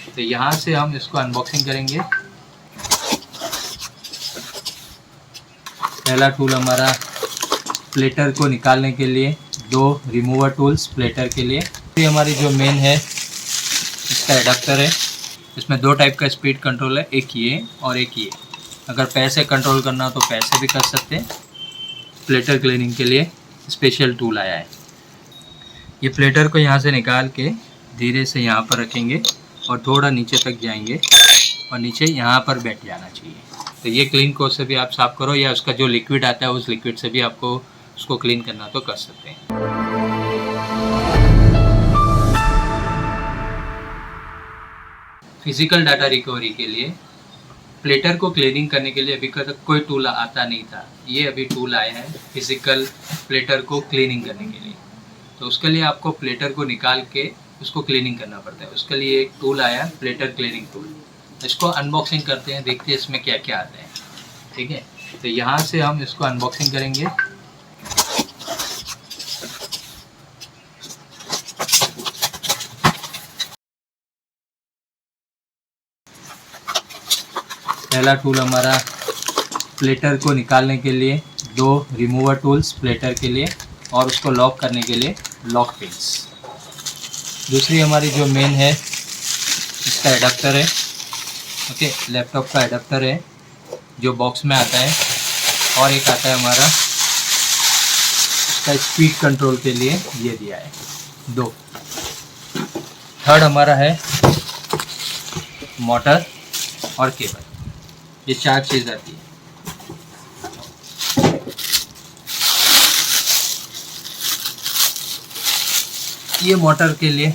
तो यहाँ से हम इसको अनबॉक्सिंग करेंगे। पहला टूल हमारा प्लेटर को निकालने के लिए, 2 रिमूवर टूल्स प्लेटर के लिए। ये हमारी जो मेन है इसका एडाप्टर है। इसमें 2 टाइप का स्पीड कंट्रोल है, एक ये और एक ये। अगर पैर से कंट्रोल करना हो तो पैर से भी कर सकते हैं। प्लेटर क्लीनिंग के लिए स्पेशल टूल आया है। ये प्लेटर को यहाँ से निकाल के धीरे से यहाँ पर रखेंगे और थोड़ा नीचे तक जाएंगे और नीचे यहाँ पर बैठ जाना चाहिए। तो ये क्लीन कोट से भी आप साफ़ करो, या उसका जो लिक्विड आता है उस लिक्विड से भी आपको उसको क्लीन करना तो कर सकते हैं। फिजिकल डाटा रिकवरी के लिए प्लेटर को क्लीनिंग करने के लिए अभी तक कोई टूल आता नहीं था। ये अभी टूल आया है फिजिकल प्लेटर को क्लीनिंग करने के लिए। तो उसके लिए आपको प्लेटर को निकाल के उसको क्लीनिंग करना पड़ता है। उसके लिए एक टूल आया, प्लेटर क्लीनिंग टूल। इसको अनबॉक्सिंग करते हैं, देखते हैं इसमें क्या क्या आता है। ठीक है, तो यहाँ से हम इसको अनबॉक्सिंग करेंगे। पहला टूल हमारा प्लेटर को निकालने के लिए, 2 रिमूवर टूल्स प्लेटर के लिए और उसको लॉक करने के लिए लॉक पिन्स। दूसरी हमारी जो मेन है इसका एडाप्टर है। ओके, लैपटॉप का एडाप्टर है जो बॉक्स में आता है। और एक आता है हमारा इसका स्पीड कंट्रोल के लिए, ये दिया है 2। थर्ड हमारा है मोटर और केबल। ये 4 चीज़ आती है। ये मोटर के लिए,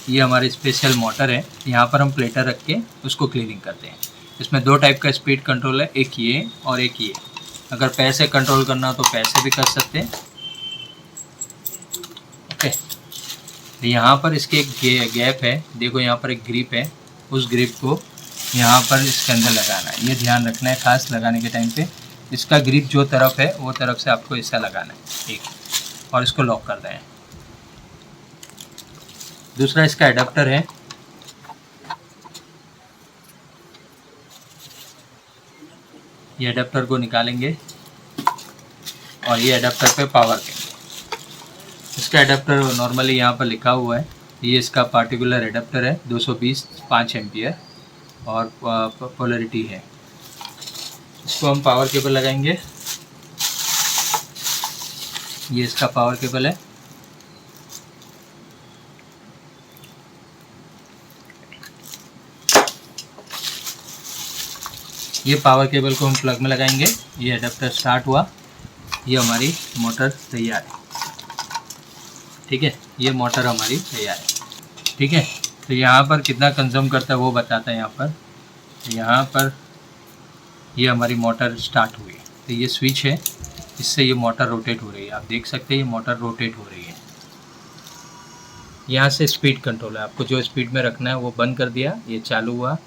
ये हमारी स्पेशल मोटर है। यहाँ पर हम प्लेटर रख के उसको क्लीनिंग करते हैं। इसमें 2 टाइप का स्पीड कंट्रोल है, एक ये और एक ये। अगर पैर से कंट्रोल करना हो तो पैर से भी कर सकते हैं। ओके, तो यहाँ पर इसके एक गैप है, देखो यहाँ पर एक ग्रिप है। उस ग्रिप को यहाँ पर इसके अंदर लगाना है। ये ध्यान रखना है खास लगाने के टाइम पे। इसका ग्रिप जो तरफ है वो तरफ से आपको ऐसा लगाना है, ठीक, और इसको लॉक कर दें। दूसरा इसका एडाप्टर है। ये एडाप्टर को निकालेंगे और ये एडाप्टर पे पावर देंगे। इसका एडाप्टर नॉर्मली यहाँ पर लिखा हुआ है। ये इसका पार्टिकुलर एडाप्टर है, 220 5 एम्पियर और पोलरिटी है। इसको हम पावर केबल लगाएंगे। ये इसका पावर केबल है। ये पावर केबल को हम प्लग में लगाएंगे। ये एडाप्टर स्टार्ट हुआ, ये हमारी मोटर तैयार है। ठीक है, ये मोटर हमारी तैयार है। ठीक है, तो यहाँ पर कितना कंज्यूम करता है वो बताता है। यहाँ पर ये हमारी मोटर स्टार्ट हुई। तो ये स्विच है, इससे ये मोटर रोटेट हो रही है। आप देख सकते हैं ये मोटर रोटेट हो रही है। यहाँ से स्पीड कंट्रोल है, आपको जो स्पीड में रखना है वो बंद कर दिया, ये चालू हुआ।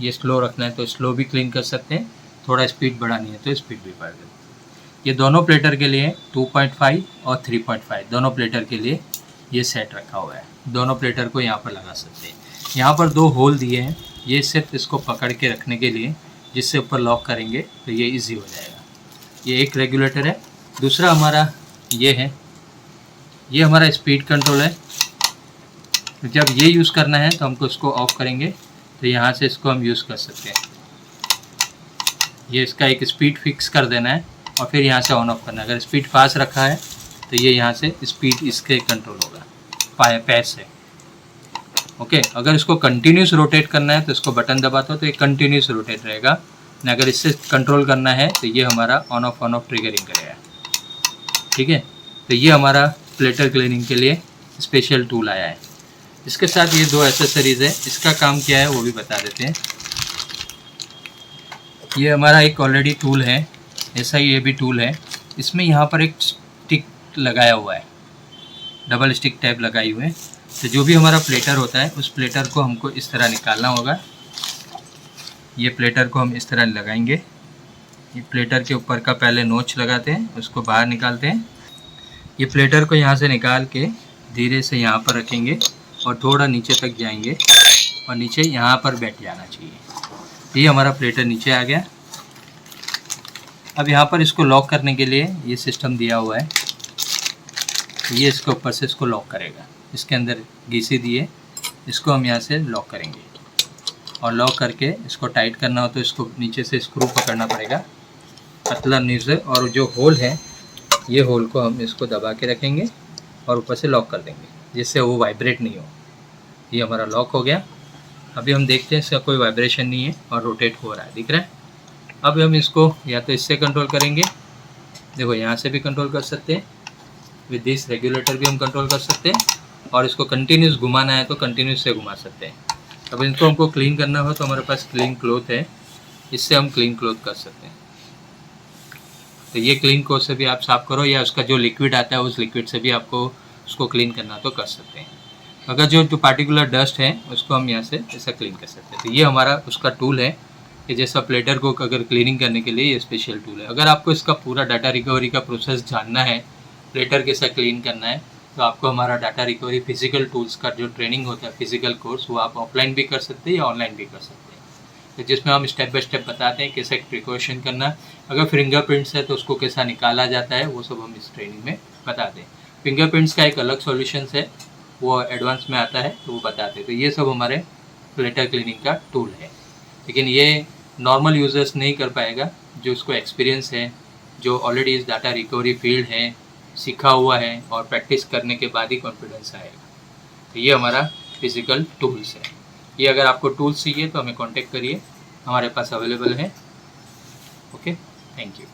ये स्लो रखना है तो स्लो भी क्लीन कर सकते हैं, थोड़ा स्पीड बढ़ानी है तो स्पीड भी बढ़ा दें। ये दोनों प्लेटर के लिए 2.5 और 3.5 दोनों प्लेटर के लिए ये सेट रखा हुआ है। दोनों प्लेटर को यहाँ पर लगा सकते हैं। यहाँ पर 2 होल दिए हैं, ये सिर्फ इसको पकड़ के रखने के लिए, जिससे ऊपर लॉक करेंगे तो ये इजी हो जाएगा। ये एक रेगुलेटर है। दूसरा हमारा ये है, ये हमारा स्पीड कंट्रोल है। तो जब ये यूज़ करना है तो हमको इसको ऑफ करेंगे, तो यहाँ से इसको हम यूज़ कर सकते हैं। ये इसका एक स्पीड फिक्स कर देना है और फिर यहाँ से ऑन ऑफ करना है। अगर स्पीड फास्ट रखा है तो ये यहाँ से स्पीड इसके कंट्रोल होगा पैर से। ओके, अगर इसको कंटिन्यूस रोटेट करना है तो इसको बटन दबाते हो तो ये कंटिन्यूस रोटेट रहेगा। अगर इससे कंट्रोल करना है तो ये हमारा ऑन ऑफ ट्रिगरिंग करेगा। ठीक है, तो ये हमारा प्लेटर क्लीनिंग के लिए स्पेशल टूल आया है। इसके साथ ये 2 एसेसरीज है। इसका काम क्या है वो भी बता देते हैं। ये हमारा एक ऑलरेडी टूल है, ऐसा ही ये भी टूल है। इसमें यहाँ पर एक स्टिक लगाया हुआ है, डबल स्टिक टाइप लगाई हुई है। तो जो भी हमारा प्लेटर होता है उस प्लेटर को हमको इस तरह निकालना होगा। ये प्लेटर को हम इस तरह लगाएंगे। ये प्लेटर के ऊपर का पहले नोच लगाते हैं, उसको बाहर निकालते हैं। ये प्लेटर को यहाँ से निकाल के धीरे से यहाँ पर रखेंगे और थोड़ा नीचे तक जाएंगे और नीचे यहाँ पर बैठ जाना चाहिए। ये हमारा प्लेटर नीचे आ गया। अब यहाँ पर इसको लॉक करने के लिए ये सिस्टम दिया हुआ है, ये इसके ऊपर से इसको लॉक करेगा। इसके अंदर घीसी दिए, इसको हम यहाँ से लॉक करेंगे और लॉक करके इसको टाइट करना हो तो इसको नीचे से स्क्रू पकड़ना पड़ेगा पतला नीचे, और जो होल है ये होल को हम इसको दबा के रखेंगे और ऊपर से लॉक कर देंगे जिससे वो वाइब्रेट नहीं हो। ये हमारा लॉक हो गया। अभी हम देखते हैं इसका कोई वाइब्रेशन नहीं है और रोटेट हो रहा है, दिख रहा है। अब हम इसको या तो इससे कंट्रोल करेंगे, देखो यहाँ से भी कंट्रोल कर सकते हैं, विद दिस रेगुलेटर भी हम कंट्रोल कर सकते हैं, और इसको कंटिन्यूस घुमाना है तो कंटिन्यूस से घुमा सकते हैं। अब इनको हमको क्लीन करना हो तो हमारे पास क्लीन क्लॉथ है, इससे हम क्लीन क्लॉथ कर सकते हैं। तो ये क्लीन क्लॉथ से भी आप साफ़ करो, या उसका जो लिक्विड आता है उस लिक्विड से भी आपको उसको क्लीन करना तो कर सकते हैं। अगर जो पार्टिकुलर डस्ट है उसको हम यहाँ से ऐसा क्लीन कर सकते हैं। तो ये हमारा उसका टूल है कि जैसा प्लेटर को अगर क्लीनिंग करने के लिए ये स्पेशल टूल है। अगर आपको इसका पूरा डाटा रिकवरी का प्रोसेस जानना है, प्लेटर कैसा क्लीन करना है, तो आपको हमारा डाटा रिकवरी फिजिकल टूल्स का जो ट्रेनिंग होता है, फिजिकल कोर्स, वो आप ऑफलाइन भी कर सकते हैं या ऑनलाइन भी कर सकते हैं। तो जिसमें हम स्टेप बाय स्टेप बताते हैं कैसे प्रिकॉशन करना, अगर फिंगरप्रिंट्स है तो उसको कैसा निकाला जाता है, वो सब हम इस ट्रेनिंग में बताते हैं। फिंगरप्रिंट्स का एक अलग सॉल्यूशंस है, वो एडवांस में आता है तो वो बताते हैं। तो ये सब हमारे प्लेटर क्लीनिंग का टूल है, लेकिन ये नॉर्मल यूजर्स नहीं कर पाएगा, जो उसको एक्सपीरियंस है, जो ऑलरेडी इस डाटा रिकवरी फील्ड है, सीखा हुआ है और प्रैक्टिस करने के बाद ही कॉन्फिडेंस आएगा। तो ये हमारा फिजिकल टूल्स है। ये अगर आपको टूल्स चाहिए तो हमें कांटेक्ट करिए, हमारे पास अवेलेबल है। Okay, thank you.